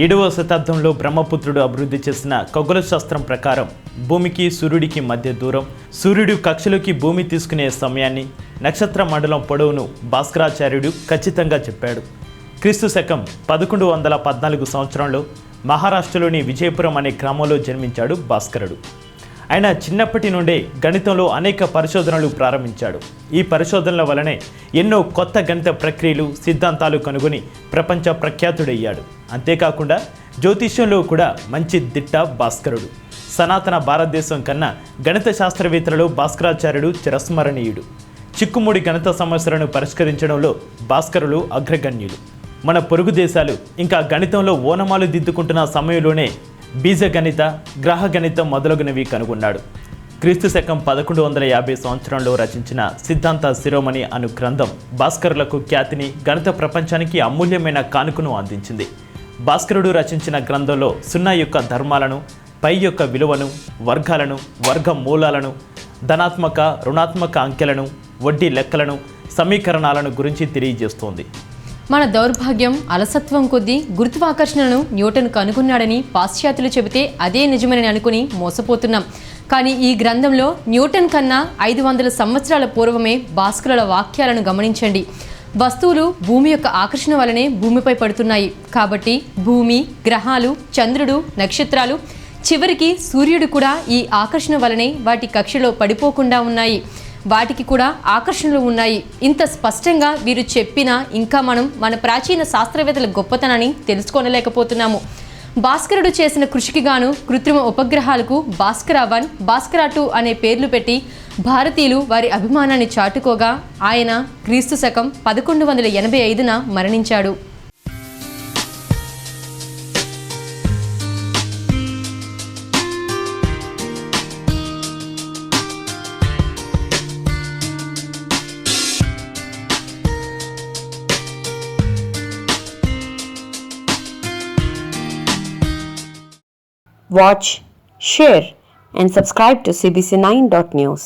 7వ శతాబ్దంలో బ్రహ్మపుత్రుడు అభివృద్ధి చేసిన ఖగోళ శాస్త్రం ప్రకారం భూమికి సూర్యుడికి మధ్య దూరం, సూర్యుడు కక్షలోకి భూమి తీసుకునే సమయాన్ని, నక్షత్ర మండలం పొడవును భాస్కరాచార్యుడు ఖచ్చితంగా చెప్పాడు. క్రీస్తు శకం 1114 సంవత్సరంలో మహారాష్ట్రలోని విజయపురం అనే గ్రామంలో జన్మించాడు భాస్కరుడు. ఆయన చిన్నప్పటి నుండే గణితంలో అనేక పరిశోధనలు ప్రారంభించాడు. ఈ పరిశోధనల వలనే ఎన్నో కొత్త గణిత ప్రక్రియలు, సిద్ధాంతాలు కనుగొని ప్రపంచ ప్రఖ్యాతుడయ్యాడు. అంతేకాకుండా జ్యోతిష్యంలో కూడా మంచి దిట్ట భాస్కరుడు. సనాతన భారతదేశం కన్నా గణిత శాస్త్రవేత్తలలో భాస్కరాచార్యుడు చిరస్మరణీయుడు. చిక్కుముడి గణిత సమస్యలను పరిష్కరించడంలో భాస్కరులు అగ్రగణ్యులు. మన పొరుగు దేశాలు ఇంకా గణితంలో ఓనమాలు దిద్దుకుంటున్న సమయంలోనే బీజగణిత, గ్రహ గణితం మొదలగునవి కనుగొన్నాడు. క్రీస్తు శకం 1150 సంవత్సరంలో రచించిన సిద్ధాంత శిరోమణి అను గ్రంథం భాస్కరులకు ఖ్యాతిని, గణిత ప్రపంచానికి అమూల్యమైన కానుకను అందించింది. భాస్కరుడు రచించిన గ్రంథంలో 0 యొక్క ధర్మాలను, పై యొక్క విలువను, వర్గాలను, వర్గ మూలాలను, ధనాత్మక, రుణాత్మక అంకెలను, వడ్డీ లెక్కలను, సమీకరణాలను గురించి తెలియజేస్తోంది. మన దౌర్భాగ్యం, అలసత్వం కొద్దీ గురుత్వాకర్షణను న్యూటన్ కనుగొన్నాడని పాశ్చాత్యులు చెబితే అదే నిజమని అనుకుని మోసపోతున్నాం. కానీ ఈ గ్రంథంలో న్యూటన్ కన్నా 500 సంవత్సరాల పూర్వమే భాస్కరుల వాక్యాలను గమనించండి. వస్తువులు భూమి యొక్క ఆకర్షణ వలనే భూమిపై పడుతున్నాయి. కాబట్టి భూమి, గ్రహాలు, చంద్రుడు, నక్షత్రాలు, చివరికి సూర్యుడు కూడా ఈ ఆకర్షణ వలనే వాటి కక్షలో పడిపోకుండా ఉన్నాయి. వాటికి కూడా ఆకర్షణలు ఉన్నాయి. ఇంత స్పష్టంగా వీరు చెప్పినా ఇంకా మనం మన ప్రాచీన శాస్త్రవేత్తల గొప్పతనాన్ని తెలుసుకోలేకపోతున్నాము. భాస్కరుడు చేసిన కృషికి గాను కృత్రిమ ఉపగ్రహాలకు భాస్కర 1, భాస్కర 2 అనే పేర్లు పెట్టి భారతీయులు వారి అభిమానాన్ని చాటుకోగా ఆయన క్రీస్తు శకం 1185న మరణించాడు. Watch, share and subscribe to CBC9.News.